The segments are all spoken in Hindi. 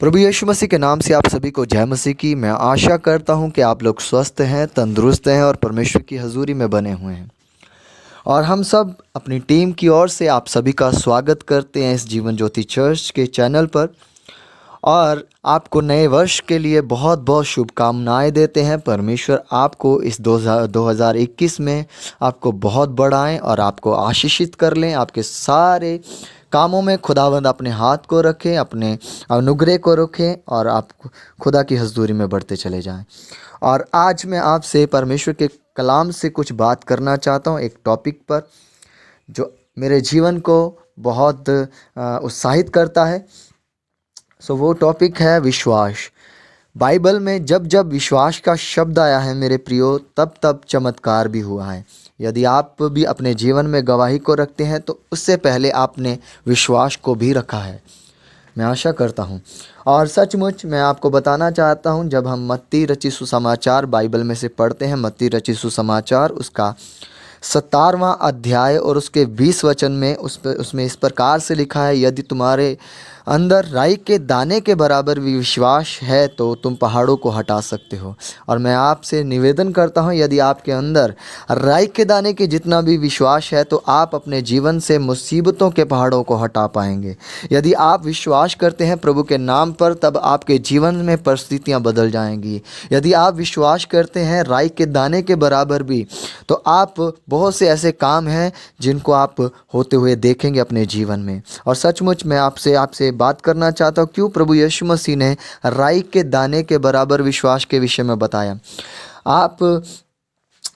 प्रभु यीशु मसीह के नाम से आप सभी को जय मसीह की। मैं आशा करता हूं कि आप लोग स्वस्थ हैं, तंदुरुस्त हैं और परमेश्वर की हजूरी में बने हुए हैं। और हम सब अपनी टीम की ओर से आप सभी का स्वागत करते हैं इस जीवन ज्योति चर्च के चैनल पर। और आपको नए वर्ष के लिए बहुत बहुत शुभकामनाएं देते हैं। परमेश्वर आपको इस 2021 में आपको बहुत बढ़ाएं और आपको आशीषित कर लें। आपके सारे कामों में खुदावंद अपने हाथ को रखें, अपने अनुग्रह को रखें और आप खुदा की हजूरी में बढ़ते चले जाएं। और आज मैं आपसे परमेश्वर के कलाम से कुछ बात करना चाहता हूं एक टॉपिक पर जो मेरे जीवन को बहुत उत्साहित करता है। वो टॉपिक है विश्वास। बाइबल में जब जब विश्वास का शब्द आया है मेरे प्रियो, तब तब चमत्कार भी हुआ है। यदि आप भी अपने जीवन में गवाही को रखते हैं तो उससे पहले आपने विश्वास को भी रखा है, मैं आशा करता हूँ। और सचमुच मैं आपको बताना चाहता हूँ, जब हम मत्ती रचित सुसमाचार बाइबल में से पढ़ते हैं, मत्ती रचित सुसमाचार उसका 17वां अध्याय और उसके 20 वचन में उसमें इस प्रकार से लिखा है, यदि तुम्हारे अंदर राई के दाने के बराबर भी विश्वास है तो तुम पहाड़ों को हटा सकते हो। और मैं आपसे निवेदन करता हूँ, यदि आपके अंदर राई के दाने के जितना भी विश्वास है तो आप अपने जीवन से मुसीबतों के पहाड़ों को हटा पाएंगे। यदि आप विश्वास करते हैं प्रभु के नाम पर, तब आपके जीवन में परिस्थितियाँ बदल जाएंगी। यदि आप विश्वास करते हैं राई के दाने के बराबर भी, तो आप बहुत से ऐसे काम हैं जिनको आप होते हुए देखेंगे अपने जीवन में। और सचमुच मैं आपसे बात करना चाहता हूँ, क्यों प्रभु यीशु मसीह ने राई के दाने के बराबर विश्वास के विषय में बताया।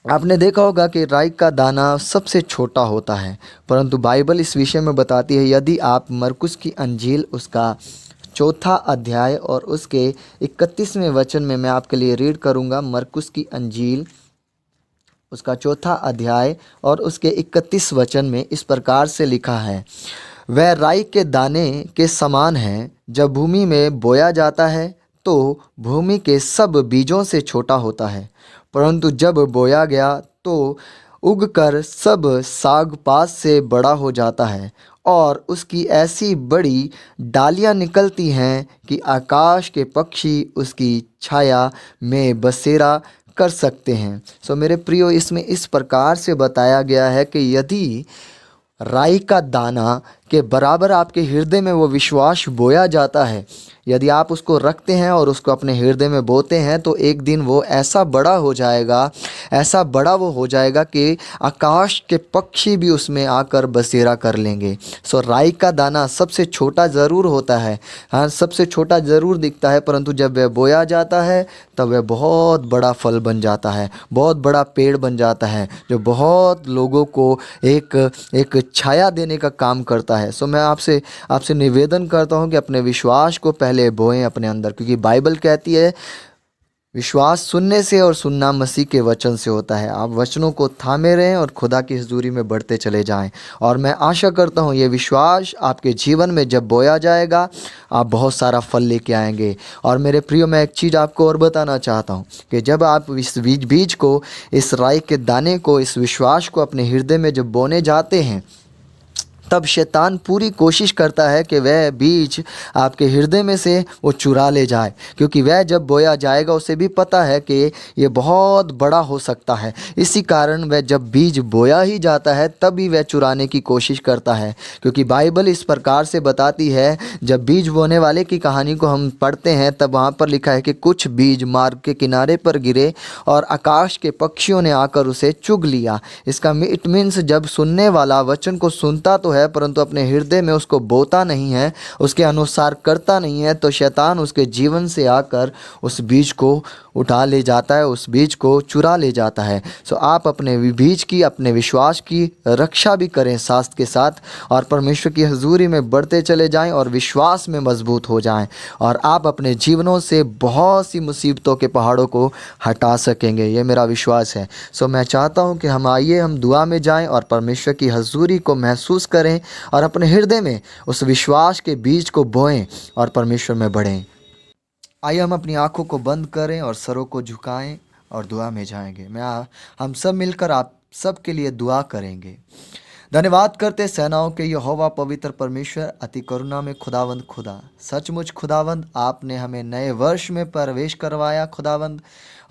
आपने देखा होगा कि राई का दाना सबसे छोटा होता है, परंतु बाइबल इस विषय में बताती है। यदि आप मरकुस की अंजील उसका 4 अध्याय और उसके 31वें वचन में मैं आपके लिए रीड करूँगा। मरकुस की अंजील उसका 4 अध्याय और उसके 31 वचन में इस प्रकार से लिखा है, वह राई के दाने के समान है, जब भूमि में बोया जाता है तो भूमि के सब बीजों से छोटा होता है, परंतु जब बोया गया तो उगकर सब साग पात से बड़ा हो जाता है और उसकी ऐसी बड़ी डालियां निकलती हैं कि आकाश के पक्षी उसकी छाया में बसेरा कर सकते हैं। मेरे प्रियो, इसमें इस प्रकार से बताया गया है कि यदि राई का दाना के बराबर आपके हृदय में वो विश्वास बोया जाता है, यदि आप उसको रखते हैं और उसको अपने हृदय में बोते हैं, तो एक दिन वो ऐसा बड़ा हो जाएगा, ऐसा बड़ा वो हो जाएगा कि आकाश के पक्षी भी उसमें आकर बसेरा कर लेंगे। राई का दाना सबसे छोटा ज़रूर होता है, हाँ सबसे छोटा ज़रूर दिखता है, परंतु जब वह बोया जाता है तब वह बहुत बड़ा फल बन जाता है, बहुत बड़ा पेड़ बन जाता है, जो बहुत लोगों को एक छाया देने का काम करता है। मैं आपसे निवेदन करता हूं कि अपने विश्वास को पहले बोएं अपने अंदर, क्योंकि बाइबल कहती है विश्वास सुनने से और सुनना मसीह के वचन से होता है। आप वचनों को थामे रहें और खुदा की हजूरी में बढ़ते चले जाएं। और मैं आशा करता हूं ये विश्वास आपके जीवन में जब बोया जाएगा, आप बहुत सारा फल लेके आएंगे। और मेरे प्रियो, मैं एक चीज़ आपको और बताना चाहता हूं कि जब आप इस बीज को, इस राई के दाने को, इस विश्वास को अपने हृदय में जब बोने जाते हैं, तब शैतान पूरी कोशिश करता है कि वह बीज आपके हृदय में से वो चुरा ले जाए, क्योंकि वह जब बोया जाएगा उसे भी पता है कि ये बहुत बड़ा हो सकता है। इसी कारण वह जब बीज बोया ही जाता है तभी वह चुराने की कोशिश करता है, क्योंकि बाइबल इस प्रकार से बताती है, जब बीज बोने वाले की कहानी को हम पढ़ते हैं तब वहाँ पर लिखा है कि कुछ बीज मार्ग के किनारे पर गिरे और आकाश के पक्षियों ने आकर उसे चुग लिया। इसका इट मीन्स जब सुनने वाला वचन को सुनता तो है, परंतु अपने हृदय में उसको बोता नहीं है, उसके अनुसार करता नहीं है, तो शैतान उसके जीवन से आकर उस बीज को उठा ले जाता है, उस बीज को चुरा ले जाता है। आप अपने बीज की, अपने विश्वास की रक्षा भी करें साथ के साथ, और परमेश्वर की हजूरी में बढ़ते चले जाएं और विश्वास में मजबूत हो जाएं, और आप अपने जीवनों से बहुत सी मुसीबतों के पहाड़ों को हटा सकेंगे। ये मेरा विश्वास है। मैं चाहता हूं कि हम दुआ में जाएं और परमेश्वर की हजूरी को महसूस करें और अपने हृदय में उस विश्वास के बीज को बोएं और परमेश्वर में बढ़ें। आइए हम अपनी आंखों को बंद करें और सरों को झुकाएं और दुआ में जाएंगे। हम सब मिलकर आप सब के लिए दुआ करेंगे। धन्यवाद करते सेनाओं के यहोवा पवित्र परमेश्वर अति करुणा में खुदावंद खुदा। सचमुच खुदावंद आपने हमें नए वर्ष में प्रवेश करवाया खुदावंद।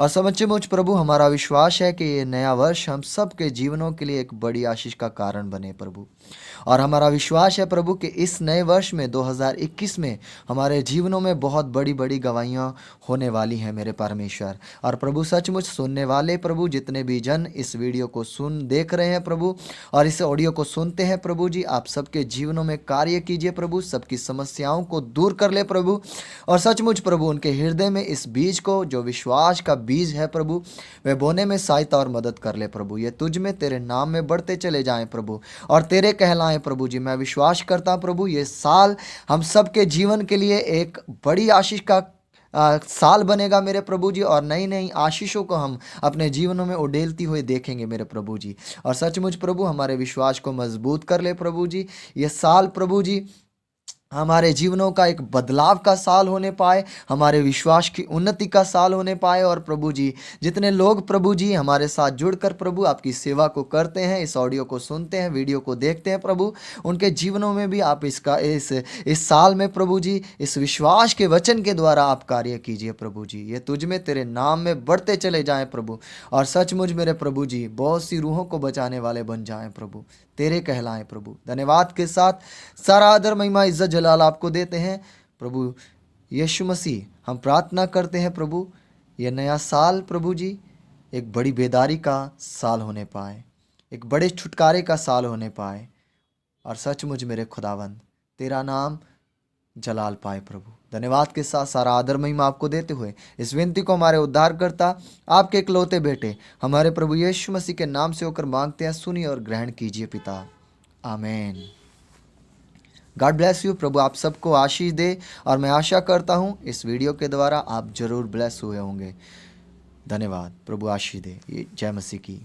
और सचमुच प्रभु हमारा विश्वास है कि ये नया वर्ष हम सब के जीवनों के लिए एक बड़ी आशीष का कारण बने प्रभु। और हमारा विश्वास है प्रभु कि इस नए वर्ष में 2021 में हमारे जीवनों में बहुत बड़ी बड़ी गवाहियाँ होने वाली हैं मेरे परमेश्वर। और प्रभु सचमुच सुनने वाले प्रभु जितने भी जन इस वीडियो को देख रहे हैं प्रभु और इस ऑडियो को सुनते हैं प्रभु जी, आप सबके जीवनों में कार्य कीजिए प्रभु, सबकी समस्याओं को दूर कर ले प्रभु। और सचमुच प्रभु उनके हृदय में इस बीज को जो विश्वास का बीज है प्रभु वे बोने में सहायता और मदद कर ले प्रभु। ये तुझ में तेरे नाम में बढ़ते चले जाएं प्रभु और तेरे कहलाएं प्रभु जी। मैं विश्वास करता हूं प्रभु ये साल हम सबके जीवन के लिए एक बड़ी आशीष का साल बनेगा मेरे प्रभु जी। और नई नई आशीषों को हम अपने जीवनों में उड़ेलती हुई देखेंगे मेरे प्रभु जी। और सचमुच प्रभु हमारे विश्वास को मजबूत कर ले प्रभु जी। ये साल प्रभु जी हमारे जीवनों का एक बदलाव का साल होने पाए, हमारे विश्वास की उन्नति का साल होने पाए। और प्रभु जी जितने लोग प्रभु जी हमारे साथ जुड़कर प्रभु आपकी सेवा को करते हैं, इस ऑडियो को सुनते हैं, वीडियो को देखते हैं प्रभु, उनके जीवनों में भी आप इस साल में प्रभु जी इस विश्वास के वचन के द्वारा आप कार्य कीजिए प्रभु जी। ये तुझ में तेरे नाम में बढ़ते चले जाएं प्रभु। और सचमुच मेरे प्रभु जी बहुत सी रूहों को बचाने वाले बन जाएं प्रभु, तेरे कहलाएं प्रभु। धन्यवाद के साथ सारा आदर महिमा इज्जत जलाल आपको देते हैं प्रभु यीशु मसीह। हम प्रार्थना करते हैं प्रभु ये नया साल प्रभु जी एक बड़ी बेदारी का साल होने पाए, एक बड़े छुटकारे का साल होने पाए। और सचमुच मेरे खुदावंद तेरा नाम जलाल पाए प्रभु। धन्यवाद के साथ सारा आदर महिमा आपको देते हुए इस विनती को हमारे उद्धारकर्ता आपके इकलौते बेटे हमारे प्रभु यीशु मसीह के नाम से होकर मांगते हैं, सुनिए और ग्रहण कीजिए पिता, आमीन। God bless you. प्रभु आप सबको आशीष दे और मैं आशा करता हूँ इस वीडियो के द्वारा आप जरूर ब्लेस हुए होंगे। धन्यवाद। प्रभु आशीष दे। जय मसीह की।